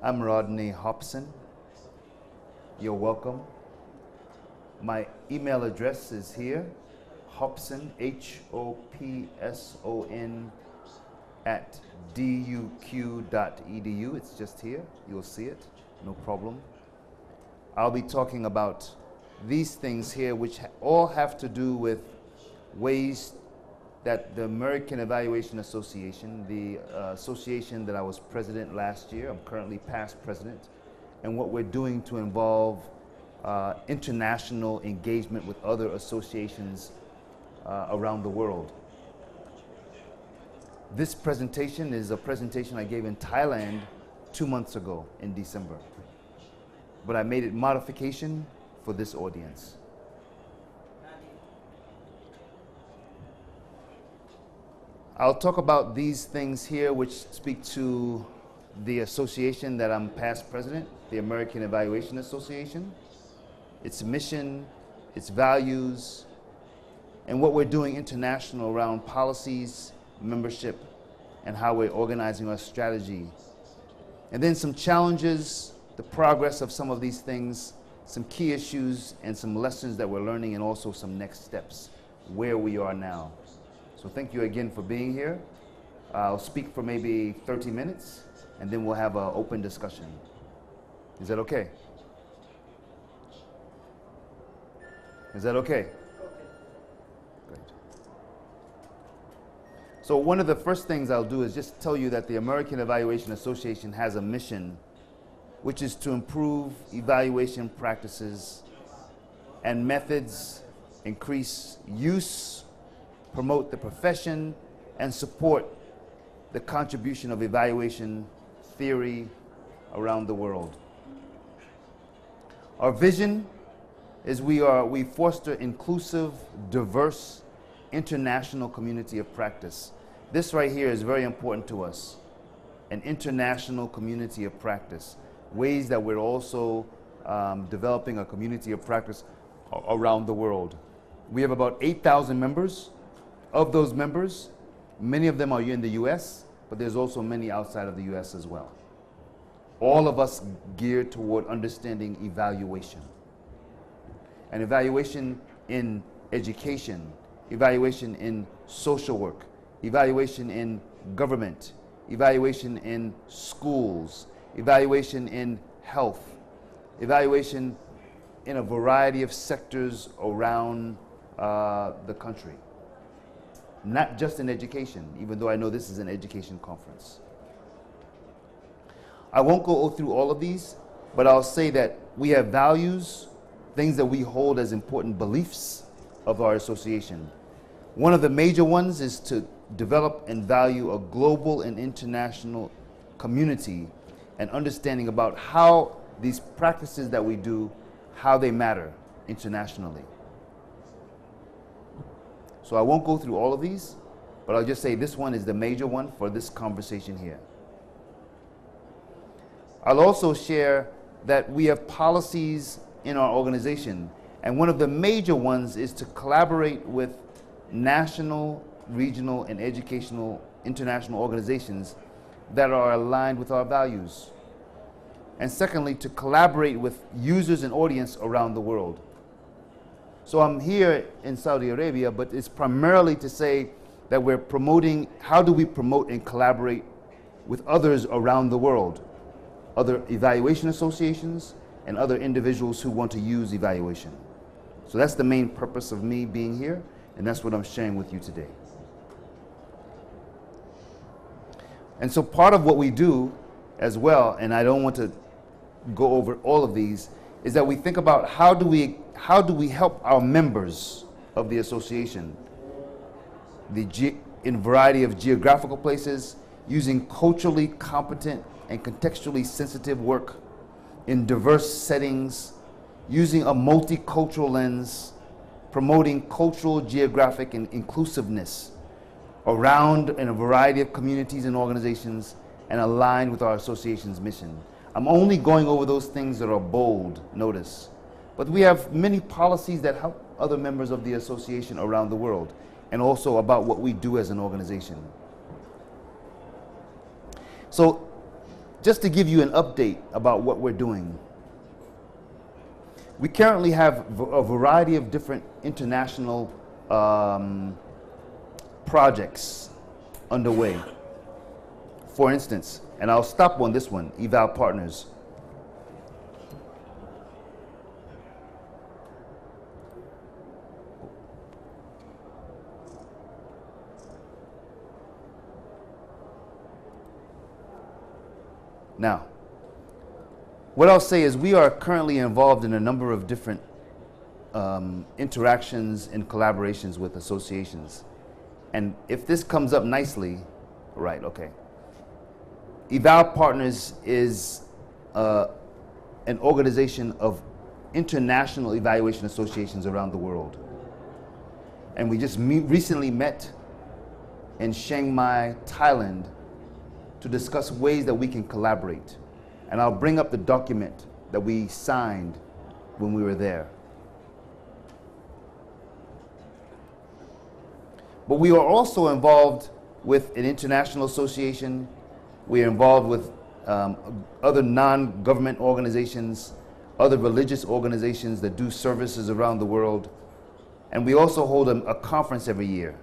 I'm Rodney Hopson. You're welcome. My email address is here, Hopson, Hopson, at duq.edu. It's just here. You'll see it. No problem. I'll be talking about these things here, which all have to do with ways that the American Evaluation Association, the association that I was president last year, I'm currently past president, and what we're doing to involve international engagement with other associations around the world. This presentation is a presentation I gave in Thailand 2 months ago in December, but I made it modification for this audience. I'll talk about these things here which speak to the association that I'm past president, the American Evaluation Association, its mission, its values, and what we're doing international around policies, membership, and how we're organizing our strategy. And then some challenges, the progress of some of these things, some key issues, and some lessons that we're learning, and also some next steps, where we are now. So thank you again for being here. I'll speak for maybe 30 minutes, and then we'll have an open discussion. Is that okay? Is that okay? Great. So one of the first things I'll do is just tell you that the American Evaluation Association has a mission, which is to improve evaluation practices and methods, increase use, promote the profession, and support the contribution of evaluation theory around the world. Our vision is we foster inclusive, diverse, international community of practice. This right here is very important to us, an international community of practice, ways that we're also developing a community of practice around the world. We have about 8,000 members. Of those members, many of them are in the US, but there's also many outside of the US as well. All of us geared toward understanding evaluation. And evaluation in education, evaluation in social work, evaluation in government, evaluation in schools, evaluation in health, evaluation in a variety of sectors around the country. Not just in education, even though I know this is an education conference. I won't go through all of these, but I'll say that we have values, things that we hold as important beliefs of our association. One of the major ones is to develop and value a global and international community and understanding about how these practices that we do, how they matter internationally. So I won't go through all of these, but I'll just say this one is the major one for this conversation here. I'll also share that we have policies in our organization, and one of the major ones is to collaborate with national, regional, and educational international organizations that are aligned with our values. And secondly, to collaborate with users and audience around the world. So I'm here in Saudi Arabia, but it's primarily to say that we're promoting, how do we promote and collaborate with others around the world, other evaluation associations and other individuals who want to use evaluation. So that's the main purpose of me being here, and that's what I'm sharing with you today. And so part of what we do as well, and I don't want to go over all of these, is that we think about how do we help our members of the association in a variety of geographical places, using culturally competent and contextually sensitive work in diverse settings, using a multicultural lens, promoting cultural, geographic, and inclusiveness around in a variety of communities and organizations and aligned with our association's mission. I'm only going over those things that are bold, notice. But we have many policies that help other members of the association around the world, and also about what we do as an organization. So just to give you an update about what we're doing, we currently have a variety of different international projects underway. For instance, and I'll stop on this one, Eval Partners. Now, what I'll say is we are currently involved in a number of different interactions and collaborations with associations. And if this comes up nicely, right, okay. Eval Partners is an organization of international evaluation associations around the world. And we just recently met in Chiang Mai, Thailand, to discuss ways that we can collaborate. And I'll bring up the document that we signed when we were there. But we are also involved with an international association. We are involved with other non-government organizations, other religious organizations that do services around the world. And we also hold a conference every year.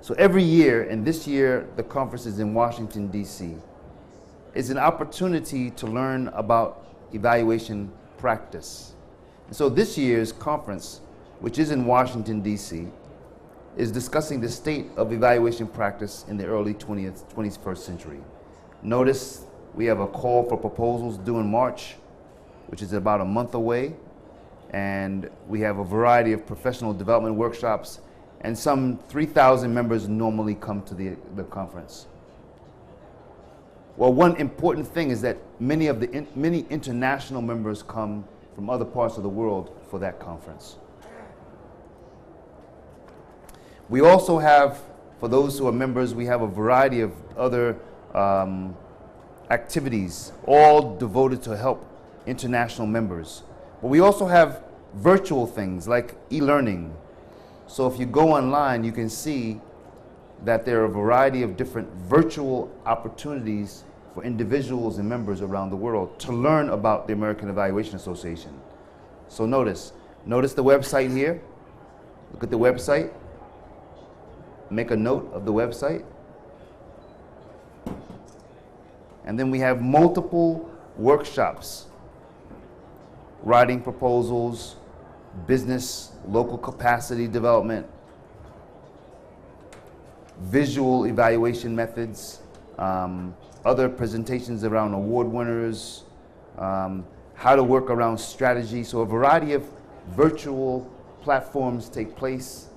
So every year, and this year the conference is in Washington, D.C., is an opportunity to learn about evaluation practice. And so this year's conference, which is in Washington, D.C., is discussing the state of evaluation practice in the early 21st century. Notice we have a call for proposals due in March, which is about a month away, and we have a variety of professional development workshops, and some 3,000 members normally come to the conference. Well, one important thing is that many international members come from other parts of the world for that conference. We also have, for those who are members, we have a variety of other activities, all devoted to help international members. But we also have virtual things like e-learning. So if you go online, you can see that there are a variety of different virtual opportunities for individuals and members around the world to learn about the American Evaluation Association. So notice the website here. Look at the website. Make a note of the website. And then we have multiple workshops, writing proposals, business, local capacity development, visual evaluation methods, other presentations around award winners, how to work around strategy. So a variety of virtual platforms take place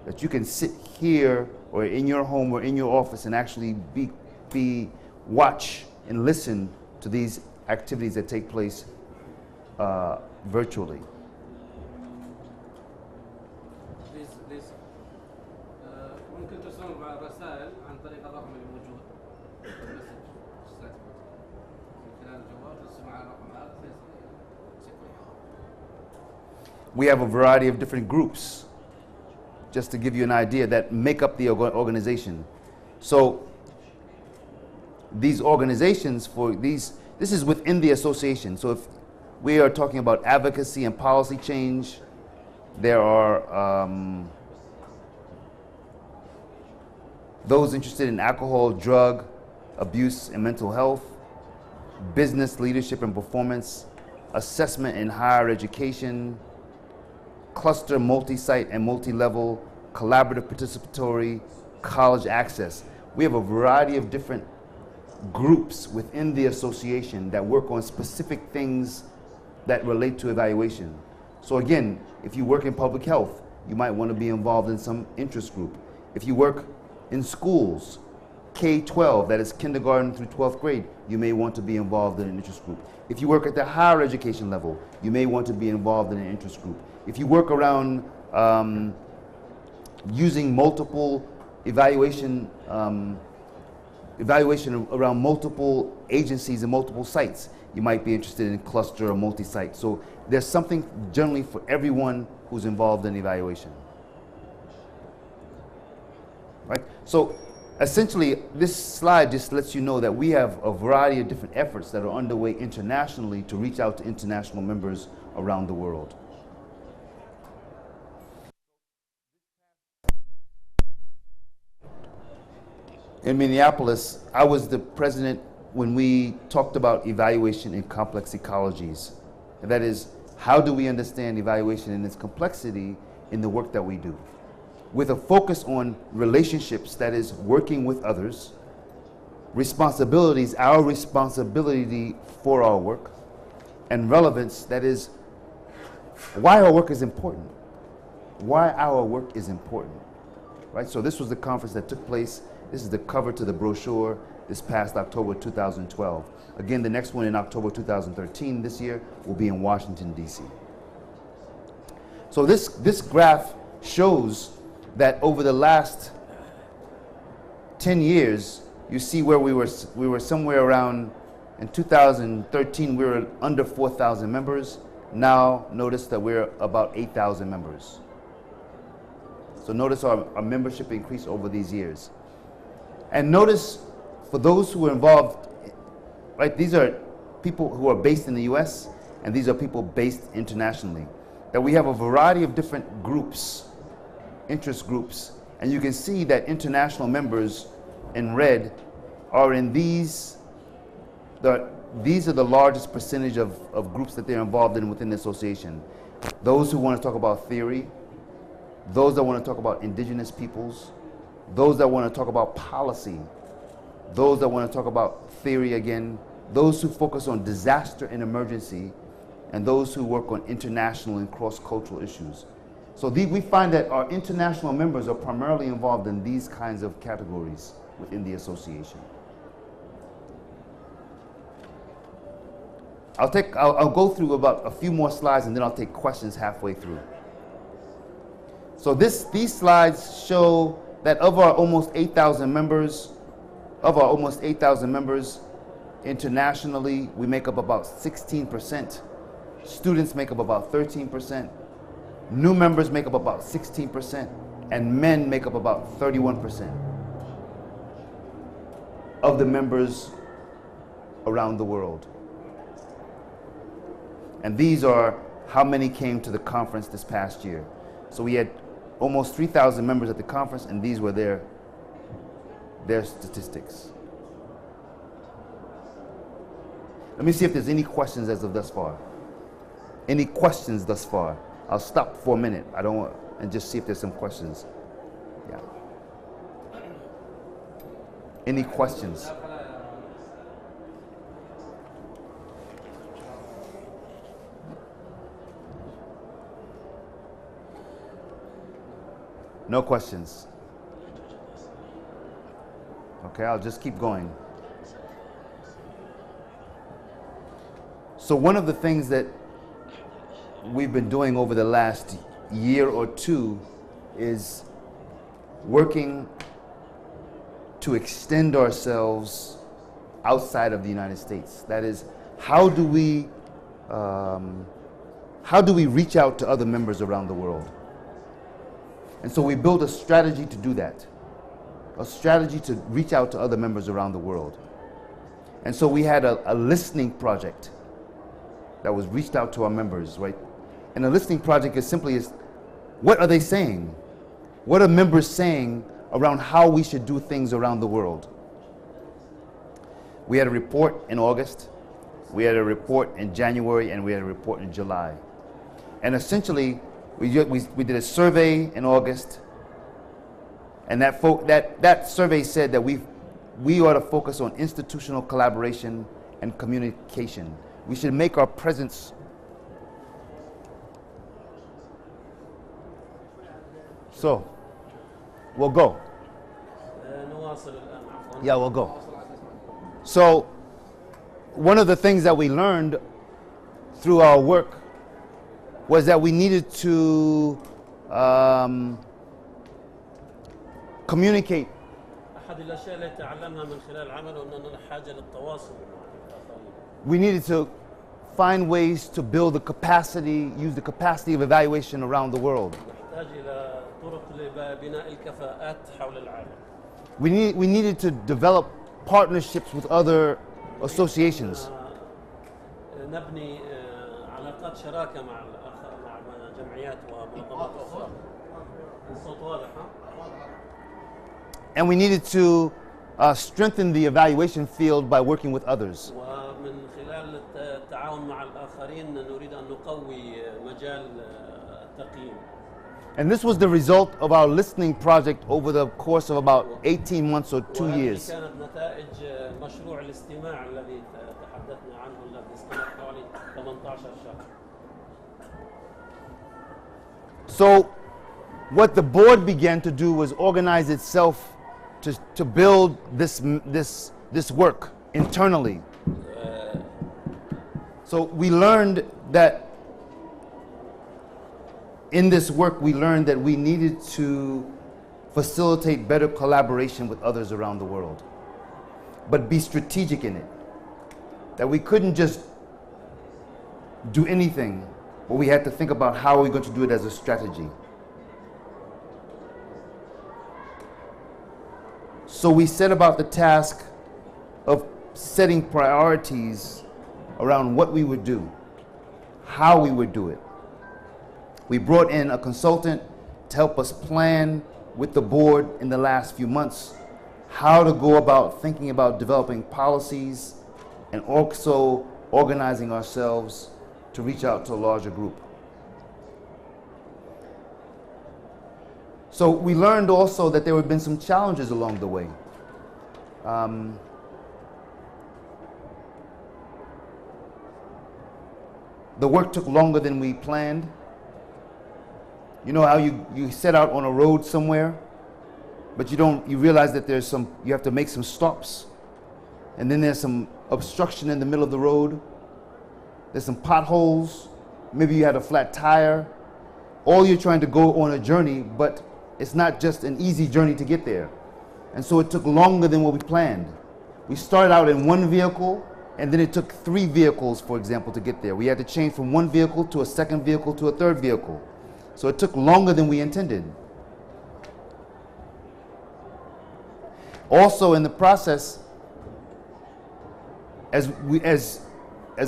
that you can sit here or in your home or in your office and actually watch and listen to these activities that take place virtually. ممكن ترسل رسائل عن طريق الرقم الموجود من خلال الجوال ترسل على الرقم هذا. We have a variety of different groups, just to give you an idea, that make up the organization. So these organizations this is within the association. So if we are talking about advocacy and policy change, there are those interested in alcohol, drug abuse and mental health, business leadership and performance, assessment in higher education, cluster, multi-site and multi-level, collaborative participatory, college access. We have a variety of different groups within the association that work on specific things that relate to evaluation. So again, if you work in public health, you might want to be involved in some interest group. If you work in schools, K-12, that is kindergarten through 12th grade, you may want to be involved in an interest group. If you work at the higher education level, you may want to be involved in an interest group. If you work around using multiple evaluation around multiple agencies and multiple sites, you might be interested in cluster or multi-site. So there's something generally for everyone who's involved in evaluation. Right? So Essentially, this slide just lets you know that we have a variety of different efforts that are underway internationally to reach out to international members around the world. In Minneapolis, I was the president when we talked about evaluation in complex ecologies. And that is, how do we understand evaluation in its complexity in the work that we do? With a focus on relationships, that is, working with others, responsibilities, our responsibility for our work, and relevance, that is, why our work is important. Why our work is important, right? So this was the conference that took place. This is the cover to the brochure this past October 2012. Again, the next one in October 2013 this year will be in Washington, D.C. So this graph shows that over the last 10 years, you see where we were somewhere around, in 2013, we were under 4,000 members. Now, notice that we're about 8,000 members. So notice our membership increase over these years. And notice, for those who are involved, right, these are people who are based in the US, and these are people based internationally, that we have a variety of different groups, interest groups, and you can see that international members in red are in these are the largest percentage of groups that they're involved in within the association. Those who want to talk about theory, those that want to talk about indigenous peoples, those that want to talk about policy, those that want to talk about theory again, those who focus on disaster and emergency, and those who work on international and cross-cultural issues. So we find that our international members are primarily involved in these kinds of categories within the association. I'll go through about a few more slides and then I'll take questions halfway through. So these slides show that of our almost 8,000 members, internationally, we make up about 16%. Students make up about 13%. New members make up about 16%. And men make up about 31% of the members around the world. And these are how many came to the conference this past year. So we had almost 3,000 members at the conference, and these were their statistics. Let me see if there's any questions as of thus far. Any questions thus far? I'll stop for a minute. And just see if there's some questions. Yeah. Any questions? No questions. Okay, I'll just keep going. So one of the things that we've been doing over the last year or two is working to extend ourselves outside of the United States. That is, how do we reach out to other members around the world? And so we built a strategy to do that, a strategy to reach out to other members around the world. And so we had a listening project that was reached out to our members, right? And the listening project is simply what are they saying? What are members saying around how we should do things around the world? We had a report in August, we had a report in January, and we had a report in July. And essentially, we did a survey in August, and that survey said that we ought to focus on institutional collaboration and communication. We should make our presence. So, we'll go. Yeah, we'll go. So, one of the things that we learned through our work was that we needed to communicate. We needed to find ways to build the capacity, use the capacity of evaluation around the world. We needed to develop partnerships with other associations. نبني علاقات شراكة مع جمعيات ومنظمات أخرى. الصوت واضح ها؟ And we needed to strengthen the evaluation field by working with others. ومن خلال التعاون مع الآخرين نريد أن نقوي مجال التقييم. And this was the result of our listening project over the course of about 18 months or 2 years. كانت نتائج مشروع الاستماع الذي تحدثنا عنه الذي استمر حوالي 18 شهر. So what the board began to do was organize itself to build this work internally. So we learned that in this work, we learned that we needed to facilitate better collaboration with others around the world, but be strategic in it. That we couldn't just do anything, but we had to think about how we're going to do it as a strategy. So we set about the task of setting priorities around what we would do, how we would do it. We brought in a consultant to help us plan with the board in the last few months how to go about thinking about developing policies and also organizing ourselves to reach out to a larger group. So we learned also that there had been some challenges along the way. The work took longer than we planned. You know how you set out on a road somewhere, but you realize that you have to make some stops, and then there's some obstruction in the middle of the road. There's some potholes. Maybe you had a flat tire. All you're trying to go on a journey, but it's not just an easy journey to get there. And so it took longer than what we planned. We started out in one vehicle, and then it took 3 vehicles, for example, to get there. We had to change from one vehicle to a second vehicle to a third vehicle. So it took longer than we intended. Also in the process, as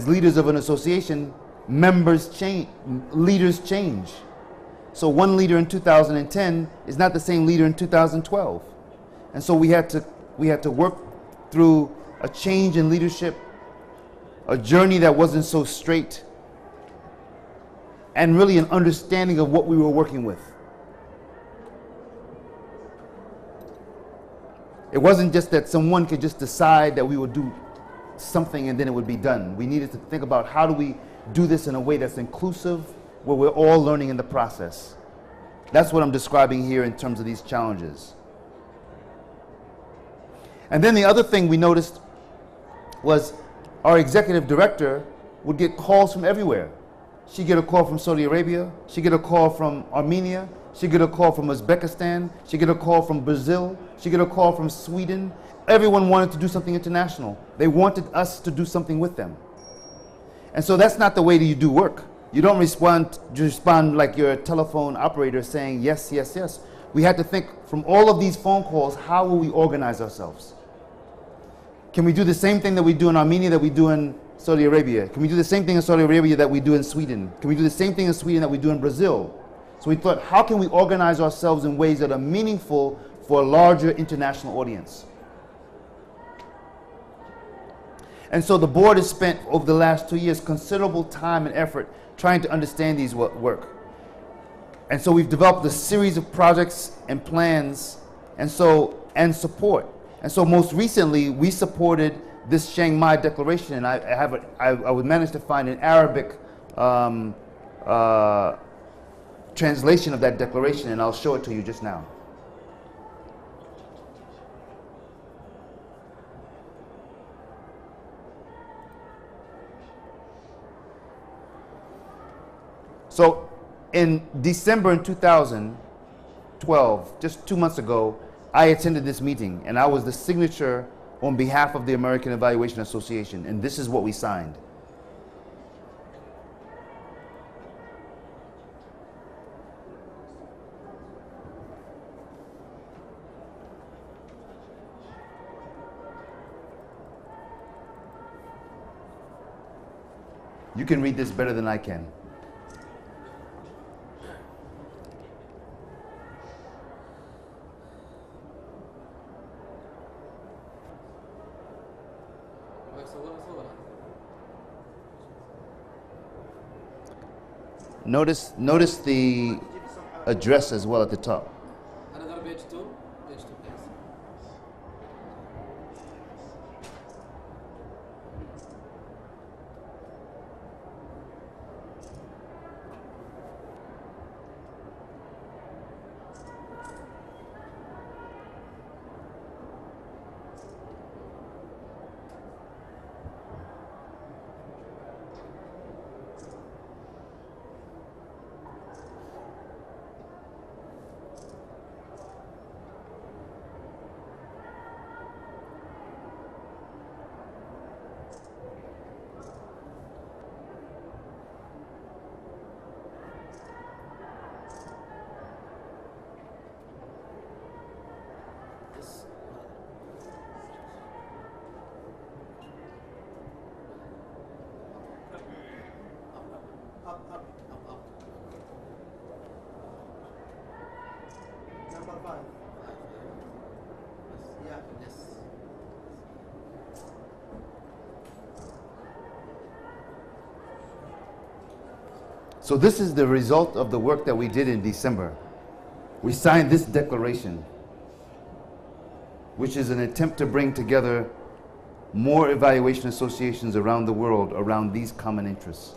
leaders of an association, leaders change. So one leader in 2010 is not the same leader in 2012. And so we had to work through a change in leadership, a journey that wasn't so straight, and really an understanding of what we were working with. It wasn't just that someone could just decide that we would do something and then it would be done. We needed to think about how do we do this in a way that's inclusive, where we're all learning in the process. That's what I'm describing here in terms of these challenges. And then the other thing we noticed was our executive director would get calls from everywhere. She'd get a call from Saudi Arabia, she'd get a call from Armenia, she'd get a call from Uzbekistan, she'd get a call from Brazil, she'd get a call from Sweden. Everyone wanted to do something international. They wanted us to do something with them. And so that's not the way that you do work. You don't respond like you're a telephone operator saying yes, yes, yes. We had to think from all of these phone calls, how will we organize ourselves? Can we do the same thing that we do in Armenia that we do in Saudi Arabia? Can we do the same thing in Saudi Arabia that we do in Sweden? Can we do the same thing in Sweden that we do in Brazil? So we thought, how can we organize ourselves in ways that are meaningful for a larger international audience? And so the board has spent over the last 2 years considerable time and effort trying to understand these work. And so we've developed a series of projects and plans and support. And so most recently we supported this Chiang Mai Declaration, and I would manage to find an Arabic translation of that declaration, and I'll show it to you just now. So in December in 2012, just 2 months ago, I attended this meeting, and I was the signature on behalf of the American Evaluation Association, and this is what we signed. You can read this better than I can. Notice the address as well at the top. Another page two, please. Up. Number 5. Yeah. Yes. So this is the result of the work that we did in December. We signed this declaration, which is an attempt to bring together more evaluation associations around the world around these common interests.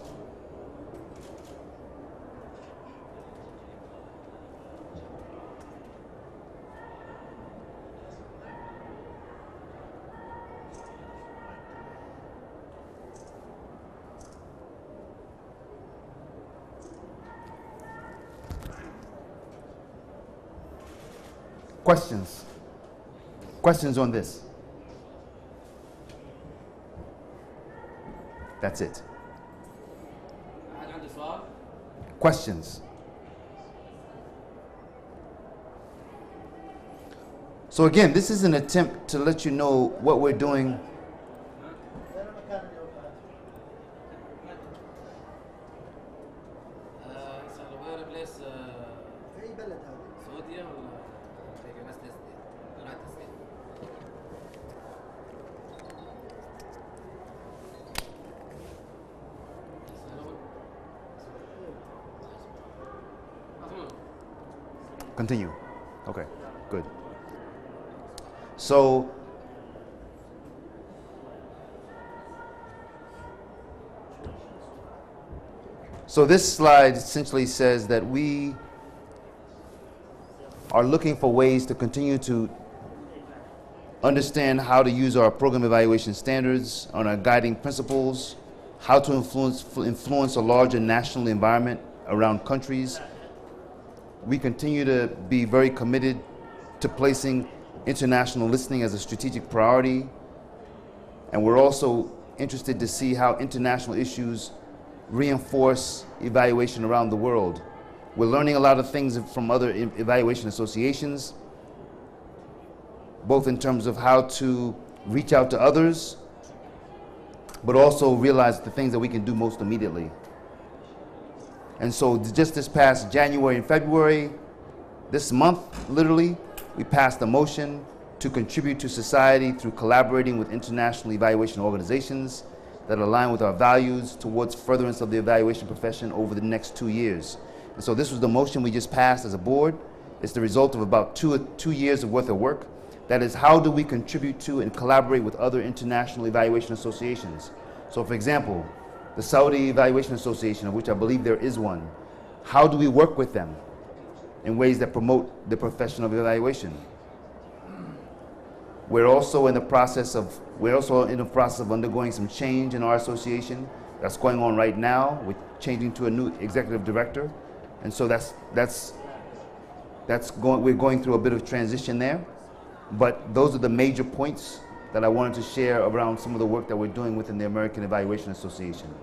Questions? Questions on this? That's it. Questions? So again, this is an attempt to let you know what we're doing. Continue. Okay, good. So this slide essentially says that we are looking for ways to continue to understand how to use our program evaluation standards on our guiding principles, how to influence a larger national environment around countries. We continue to be very committed to placing international listening as a strategic priority, and we're also interested to see how international issues reinforce evaluation around the world. We're learning a lot of things from other evaluation associations, both in terms of how to reach out to others, but also realize the things that we can do most immediately. And so just this past January and February, this month, literally, we passed a motion to contribute to society through collaborating with international evaluation organizations that align with our values towards furtherance of the evaluation profession over the next 2 years. And so this was the motion we just passed as a board. It's the result of about two years of worth of work. That is, how do we contribute to and collaborate with other international evaluation associations? So for example, the Saudi Evaluation Association, of which I believe there is one, how do we work with them in ways that promote the profession of evaluation? We're also in the process of undergoing some change in our association. That's going on right now. We're changing to a new executive director, and so we're going through a bit of transition there. But those are the major points that I wanted to share around some of the work that we're doing within the American Evaluation Association.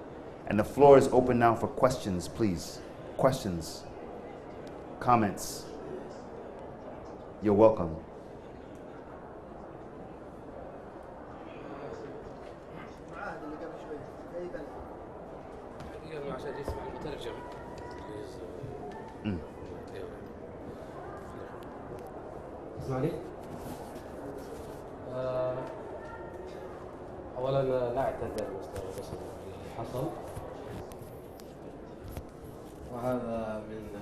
And the floor is open now for questions, please. Questions, comments. You're welcome. عشان يسمع المترجم. اسمعني. اولا لا اعتذر مستوى الرسم اللي حصل، وهذا من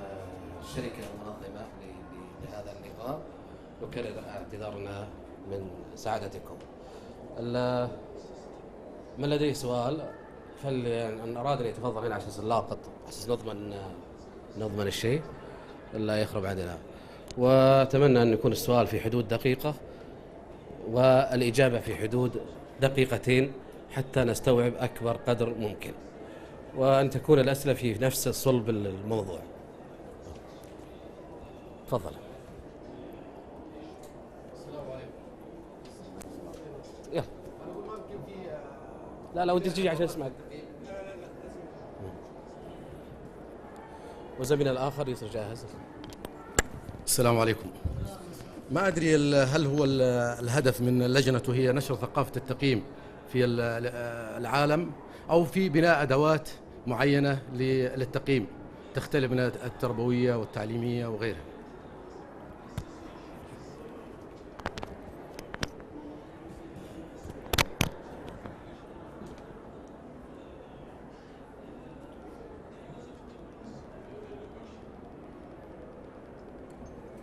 الشركه المنظمه لهذا اللقاء، نكرر اعتذارنا من سعادتكم. من لديه سؤال فإن أراد أن يتفضل هنا عشان نلاقط، عشان نضمن الشيء لا يخرب عندنا. وأتمنى أن يكون السؤال في حدود دقيقة والإجابة في حدود دقيقتين حتى نستوعب أكبر قدر ممكن، وأن تكون الأسئلة في نفس صلب الموضوع. تفضل. السلام عليكم. يلا. أنا أقول ما يمكن في لا ودي تجي عشان اسمعك. وزميلنا الآخر يصير جاهز. السلام عليكم. ما أدري هل هو الهدف من اللجنة هي نشر ثقافة التقييم في العالم، أو في بناء أدوات معينة للتقييم تختلف من التربوية والتعليمية وغيرها.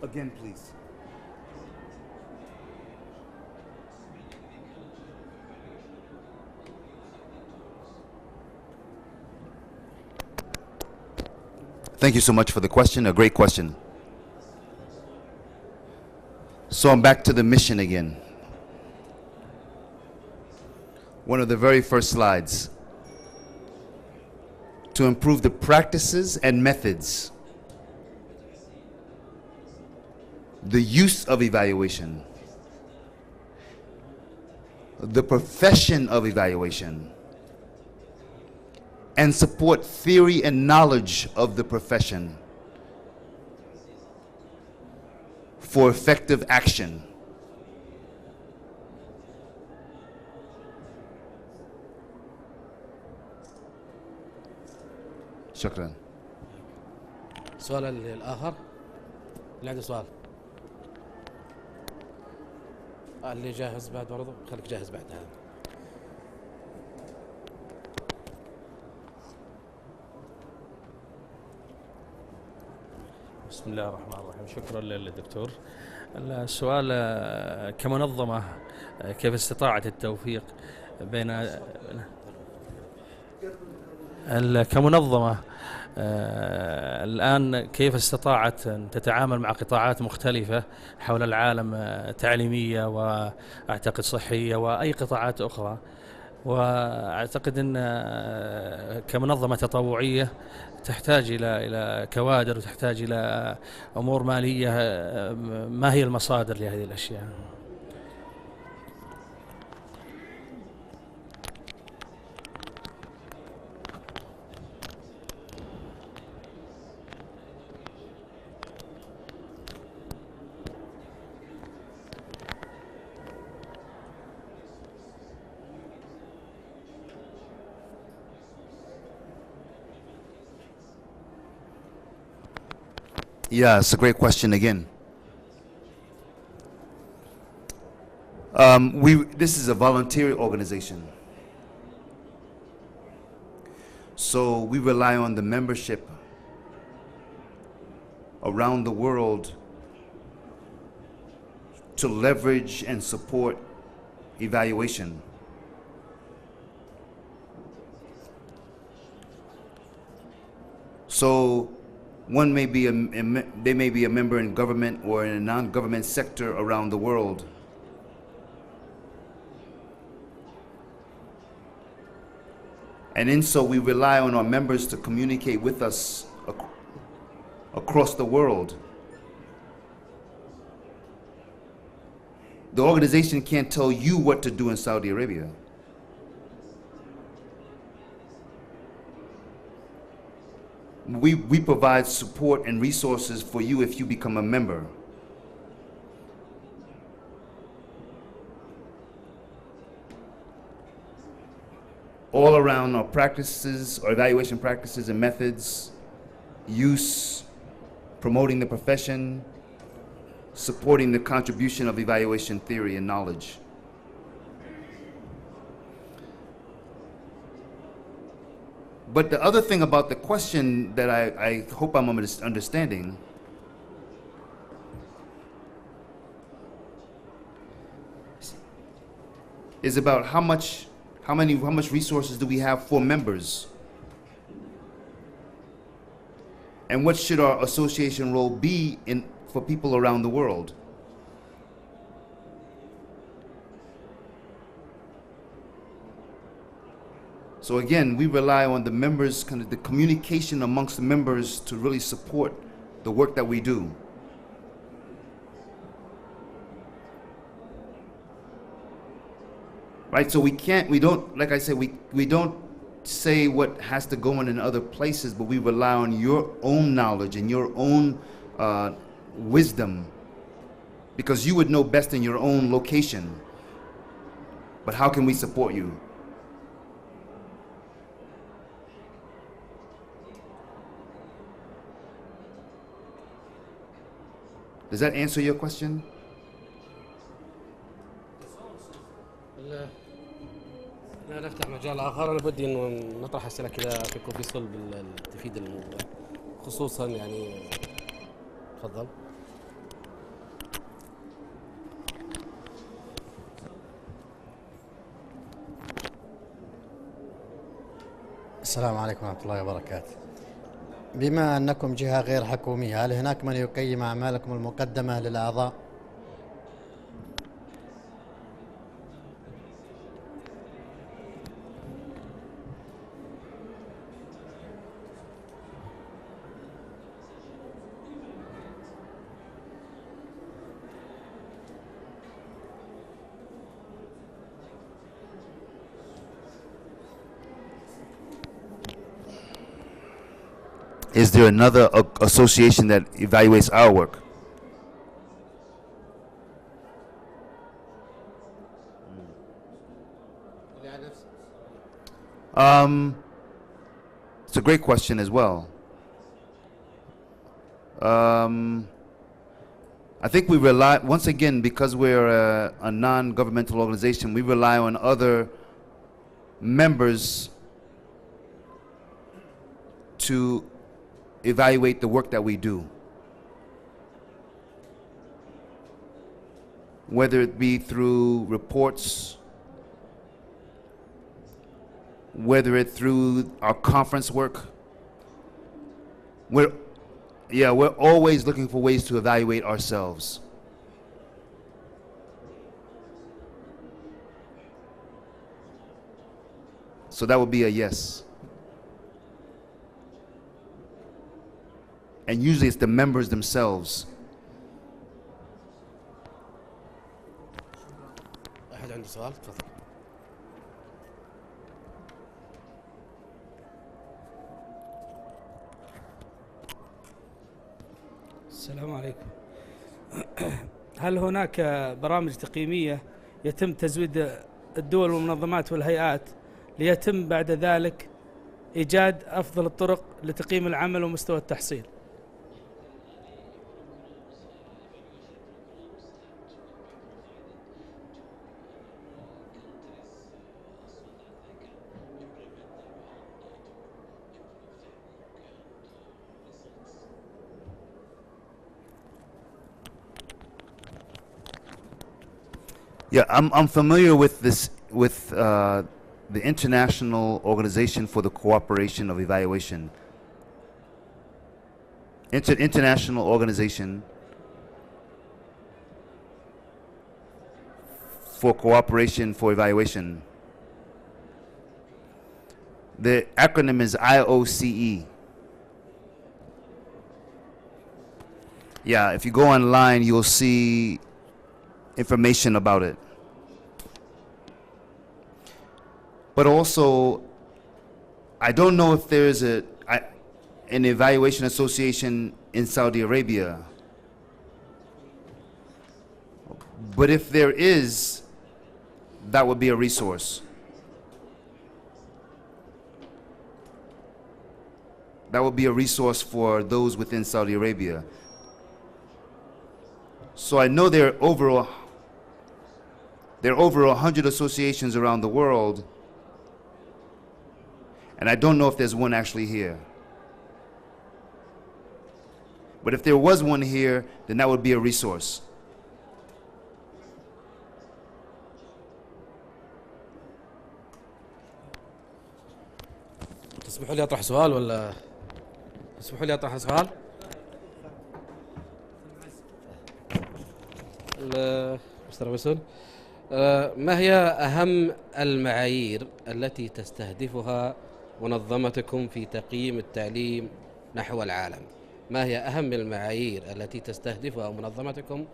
Again, please. Thank you so much for the question, a great question. So I'm back to the mission again. One of the very first slides. To improve the practices and methods, the use of evaluation, the profession of evaluation, and support theory and knowledge of the profession for effective action. شكرا. السؤال الآخر اللي عنده سؤال، اللي جاهز بعد برضه خليك جاهز بعد هذا. بسم الله الرحمن الرحيم. شكرا للدكتور. السؤال كمنظمة كيف استطاعت التوفيق بين كمنظمة الآن كيف استطاعت أن تتعامل مع قطاعات مختلفة حول العالم، تعليمية وأعتقد صحية وأي قطاعات أخرى، وأعتقد أن كمنظمة تطوعية تحتاج إلى كوادر وتحتاج إلى أمور مالية. ما هي المصادر لهذه الأشياء؟ Yeah, it's a great question again. This is a voluntary organization. So we rely on the membership around the world to leverage and support evaluation. So one may be they may be a member in government or in a non-government sector around the world. And in so we rely on our members to communicate with us across the world. The organization can't tell you what to do in Saudi Arabia. We provide support and resources for you if you become a member. all around our practices, our evaluation practices and methods, use, promoting the profession, supporting the contribution of evaluation theory and knowledge. But the other thing about the question that I hope I'm understanding is about how much resources do we have for members? And what should our association role be for people around the world? So again, we rely on the members, kind of the communication amongst the members to really support the work that we do. Right, so we don't, like I said, we don't say what has to go on in other places, but we rely on your own knowledge and your own wisdom, because you would know best in your own location. But how can we support you? Does that answer your question? لا نفتح مجال آخر. أنا بدي إنه نطرح أسئلة كذا تكون في صلب تفيد الموضوع، خصوصا يعني تفضل. السلام عليكم ورحمة الله وبركاته. بما أنكم جهة غير حكومية، هل هناك من يقيم أعمالكم المقدمة للأعضاء؟ Is there another association that evaluates our work? It's a great question as well. I think we rely, once again, because we're a non-governmental organization, we rely on other members to evaluate the work that we do. Whether it be through reports, whether it through our conference work. We're always looking for ways to evaluate ourselves. So that would be a yes. And usually it's the members themselves. أحد عنده سؤال؟ تفضل. السلام عليكم. هل هناك برامج تقييمية يتم تزويد الدول والمنظمات والهيئات ليتم بعد ذلك إيجاد أفضل الطرق لتقييم العمل ومستوى التحصيل؟ Yeah, I'm familiar with this, with the International Organization for the Cooperation of Evaluation. International Organization for Cooperation for Evaluation. The acronym is IOCE. Yeah, if you go online, you'll see information about it. But also, I don't know if there's an evaluation association in Saudi Arabia. But if there is, that would be a resource. That would be a resource for those within Saudi Arabia. So I know there are over 100 associations around the world, and I don't know if there's one actually here. But if there was one here, then that would be a resource. تسمحوا لي أطرح سؤال ولا تسمحوا لي أطرح سؤال؟ مستر ويسون، ما هي أهم المعايير التي تستهدفها منظمتكم في تقييم التعليم نحو العالم؟ ما هي أهم المعايير التي تستهدفها منظمتكم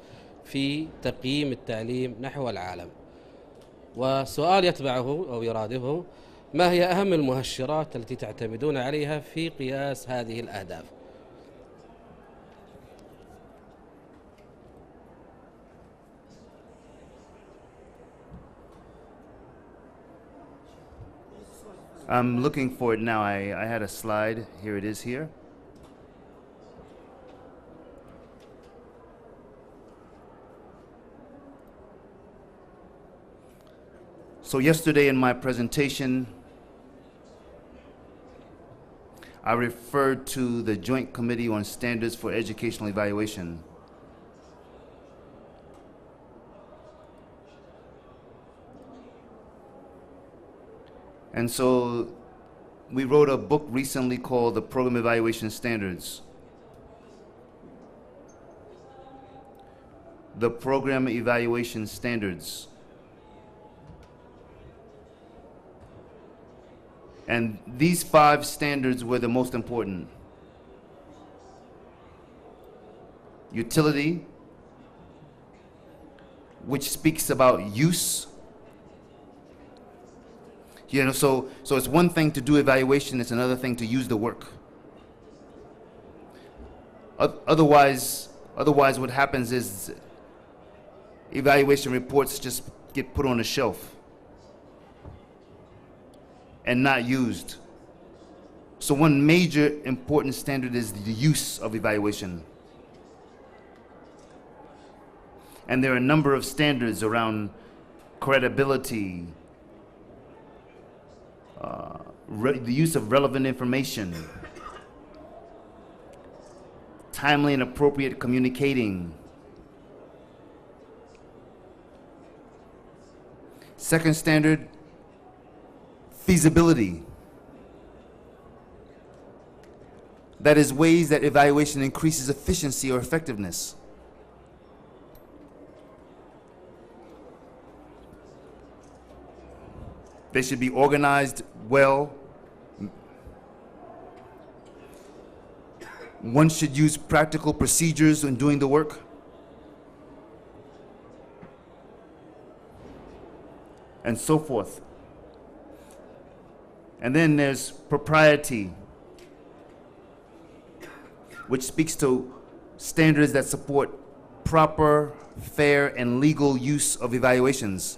في تقييم التعليم نحو العالم؟ والسؤال يتبعه أو يرادفه: ما هي أهم المؤشرات التي تعتمدون عليها في قياس هذه الأهداف؟ I'm looking for it now. I had a slide. Here it is here. So yesterday in my presentation, I referred to the Joint Committee on Standards for Educational Evaluation. And so we wrote a book recently called The Program Evaluation Standards. The Program Evaluation Standards. And these 5 standards were the most important. Utility, which speaks about use. You know, so it's one thing to do evaluation, it's another thing to use the work. Otherwise what happens is evaluation reports just get put on a shelf and not used. So one major important standard is the use of evaluation. And there are a number of standards around credibility, the use of relevant information, timely and appropriate communicating. Second standard, feasibility. That is ways that evaluation increases efficiency or effectiveness. They should be organized well. One should use practical procedures in doing the work. And so forth. And then there's propriety, which speaks to standards that support proper, fair, and legal use of evaluations.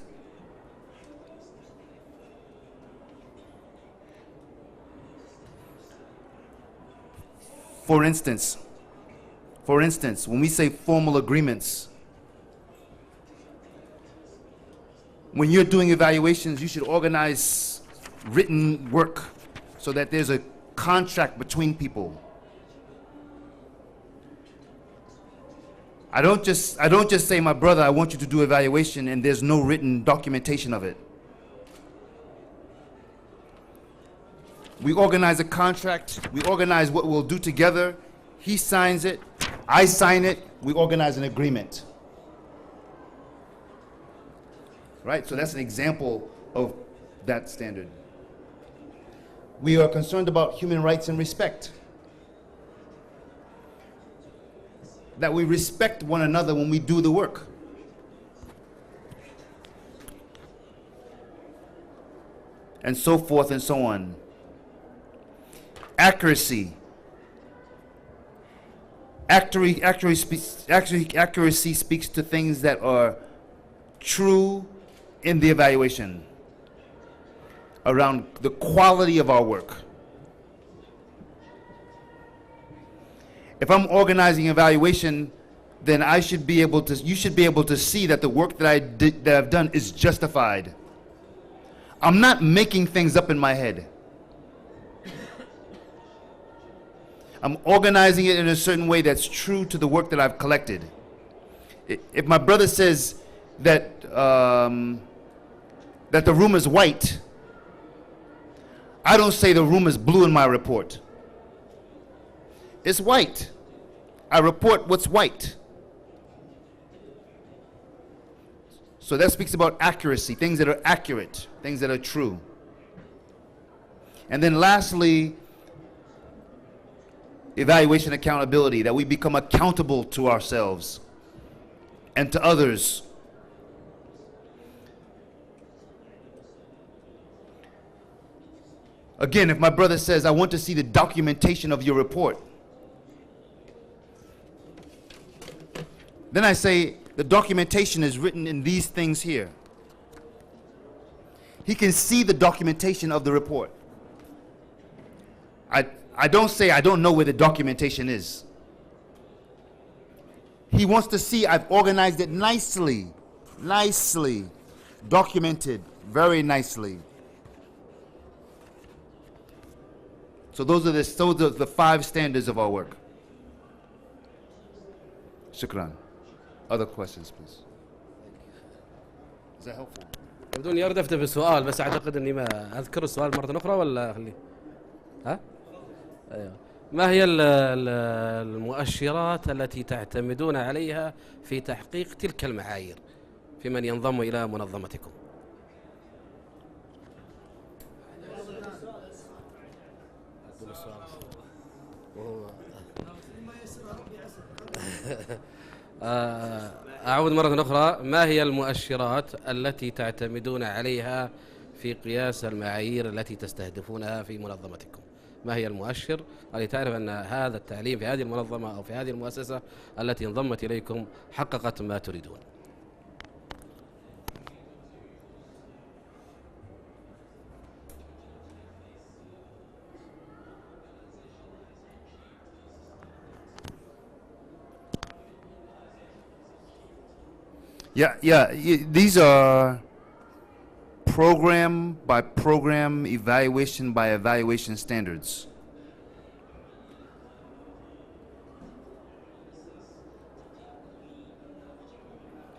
For instance, when we say formal agreements, when you're doing evaluations, you should organize written work so that there's a contract between people. I don't just say, my brother, I want you to do evaluation, and there's no written documentation of it. We organize a contract, we organize what we'll do together, he signs it, I sign it, we organize an agreement. Right? So that's an example of that standard. We are concerned about human rights and respect. That we respect one another when we do the work. And so forth and so on. Accuracy. Accuracy speaks to things that are true in the evaluation, around the quality of our work. If I'm organizing evaluation, then I should be able to, you should be able to see that the work that that I've done is justified. I'm not making things up in my head. I'm organizing it in a certain way that's true to the work that I've collected. If my brother says that that the room is white, I don't say the room is blue in my report. It's white. I report what's white. So that speaks about accuracy, things that are accurate, things that are true. And then lastly, evaluation accountability, that we become accountable to ourselves and to others. Again, if my brother says, I want to see the documentation of your report, then I say, the documentation is written in these things here. He can see the documentation of the report. I don't say I don't know where the documentation is. He wants to see I've organized it nicely, documented very nicely. So those are the 5 standards of our work. Shukran. Other questions, please. Is that helpful? بدون يردفت بالسؤال بس اعتقد اني ما اذكر السؤال مرة اخرى ولا اخليه؟ ها؟ ايوه. ما هي المؤشرات التي تعتمدون عليها في تحقيق تلك المعايير في من ينضم الى منظمتكم؟ أعود مرة أخرى، ما هي المؤشرات التي تعتمدون عليها في قياس المعايير التي تستهدفونها في منظمتكم؟ ما هي المؤشر الذي تعرف أن هذا التعليم في هذه المنظمة أو في هذه المؤسسة التي انضمت إليكم حققت ما تريدون؟ Yeah, these are program by program, evaluation by evaluation standards.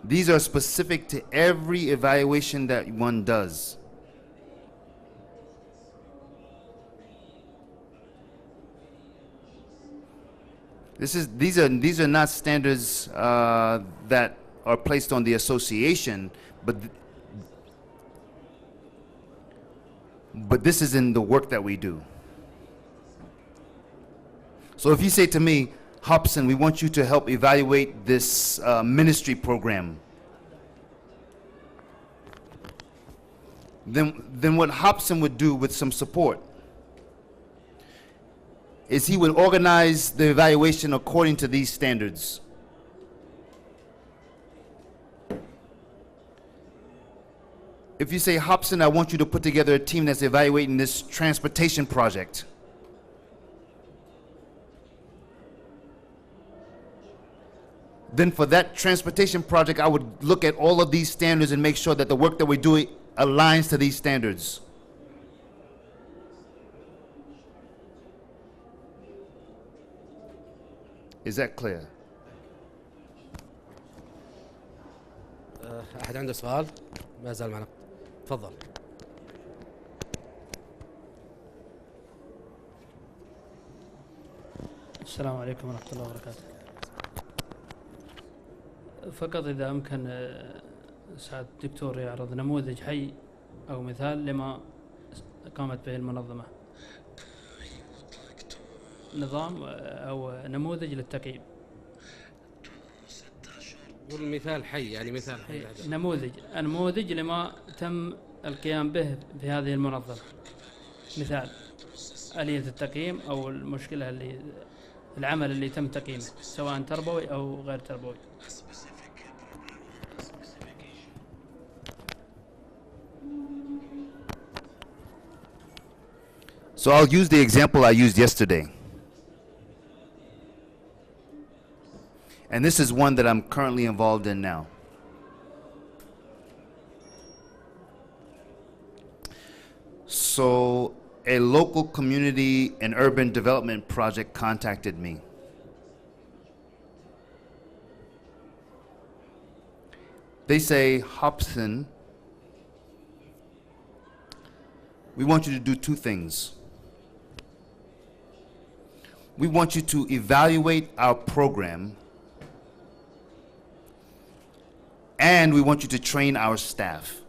These are specific to every evaluation that one does. These are not standards that are placed on the association, but this is in the work that we do. So if you say to me, Hopson, we want you to help evaluate this ministry program, then what Hopson would do with some support is he would organize the evaluation according to these standards. If you say, Hopson, I want you to put together a team that's evaluating this transportation project, then for that transportation project, I would look at all of these standards and make sure that the work that we're doing aligns to these standards. Is that clear? أحد عنده سؤال؟ ما زال معنا. تفضل. السلام عليكم ورحمة الله وبركاته. فقط إذا أمكن سعادة الدكتور يعرض نموذج حي أو مثال لما قامت به المنظمة، نظام أو نموذج للتقييم. قول مثال حي، يعني مثال حي. نموذج لما تم القيام به في هذه المنظمة، مثال آلية التقييم أو المشكلة اللي العمل اللي تم تقييمه سواء تربوي أو غير تربوي. So I'll use the example I used yesterday. And this is one that I'm currently involved in now. So a local community and urban development project contacted me. They say, Hopson, we want you to do two things. We want you to evaluate our program, and we want you to train our staff.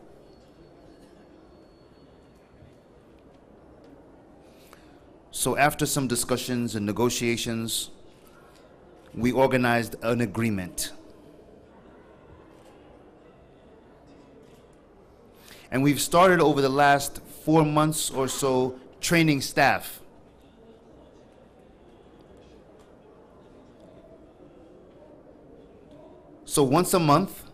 So after some discussions and negotiations, we organized an agreement. And we've started over the last 4 months or so training staff. So once a month,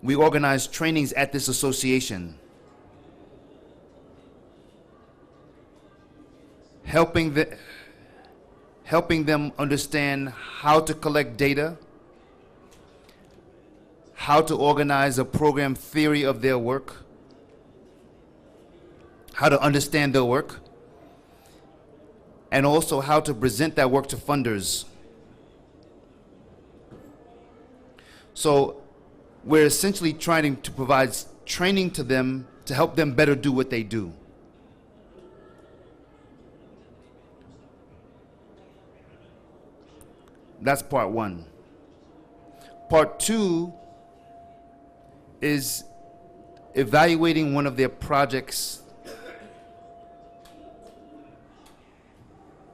we organize trainings at this association, helping them understand how to collect data, how to organize a program theory of their work, how to understand their work, and also how to present that work to funders. So we're essentially trying to provide training to them to help them better do what they do. That's part one. Part two is evaluating one of their projects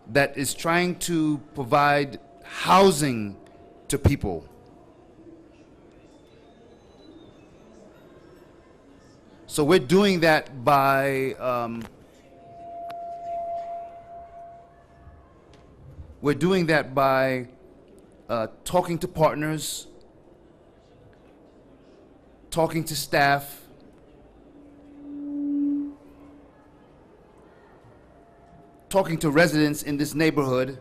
that is trying to provide housing to people. So we're doing that by talking to partners, talking to staff, talking to residents in this neighborhood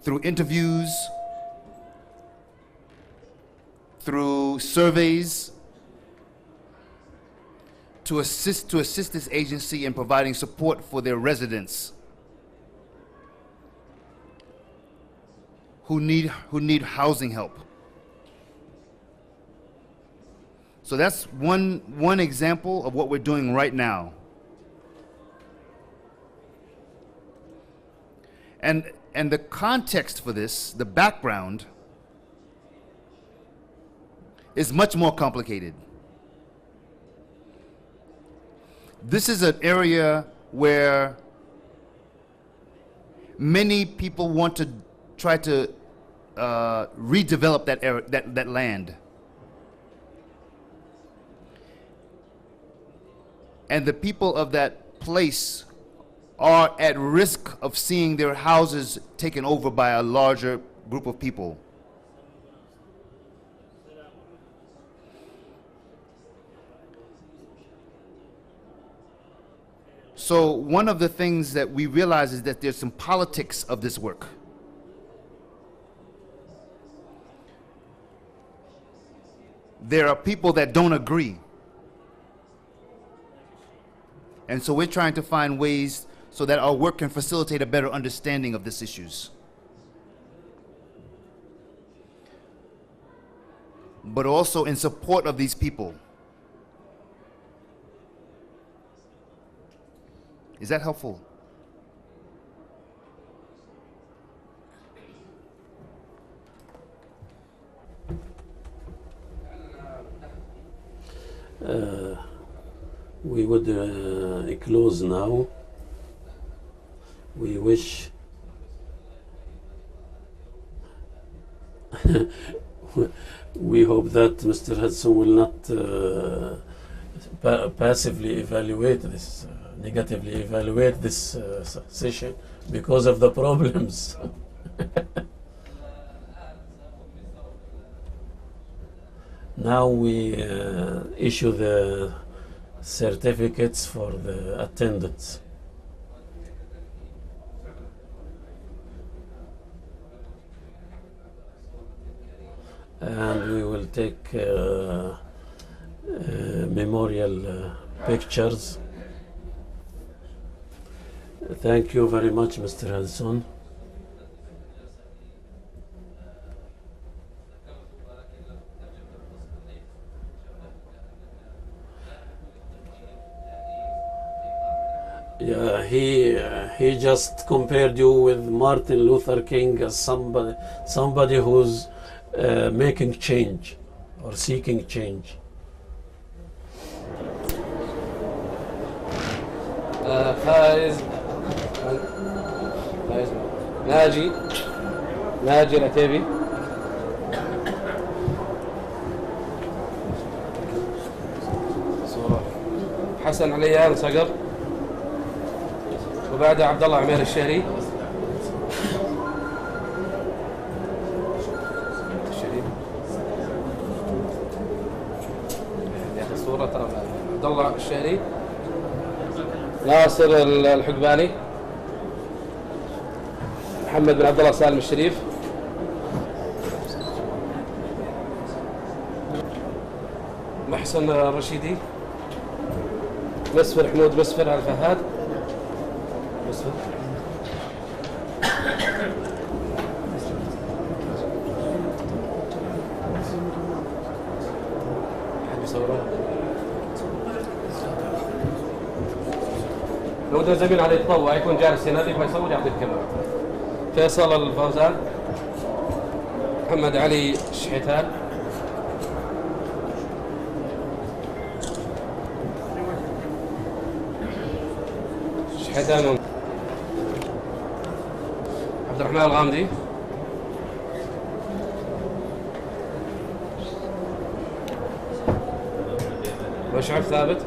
through interviews, through surveys, to assist this agency in providing support for their residents who need housing help. So that's one example of what we're doing right now. And the context for this, the background, is much more complicated. This is an area where many people want to try to redevelop that area, that land. And the people of that place are at risk of seeing their houses taken over by a larger group of people. So one of the things that we realize is that there's some politics of this work. There are people that don't agree. And so we're trying to find ways so that our work can facilitate a better understanding of these issues. But also in support of these people. Is that helpful? We would close now. We wish we hope that Mr. Hudson will not passively evaluate this, negatively evaluate this session because of the problems. Now we issue the certificates for the attendance. and we will take memorial pictures. Thank you very much, Mr. Hanson. Yeah, he just compared you with Martin Luther King as somebody who's making change or seeking change. فائز ناجي العتيبي. صورة حسن عليان صقر، وبعده عبد الله عمير الشهري. الصورة ترى عبد الله الشهري. ناصر الحقباني، محمد بن عبد الله سالم الشريف، محسن الرشيدي، مسفر حمود مسفر الفهاد، مسفر حد يصوره. لو ده زميل عليه يتطوع يكون جالس هنا يبغى يصور يعطي الكاميرا. فيصل الفوزان، محمد علي الشحيتان، الشحيتان، عبد الرحمن الغامدي، مشعل ثابت،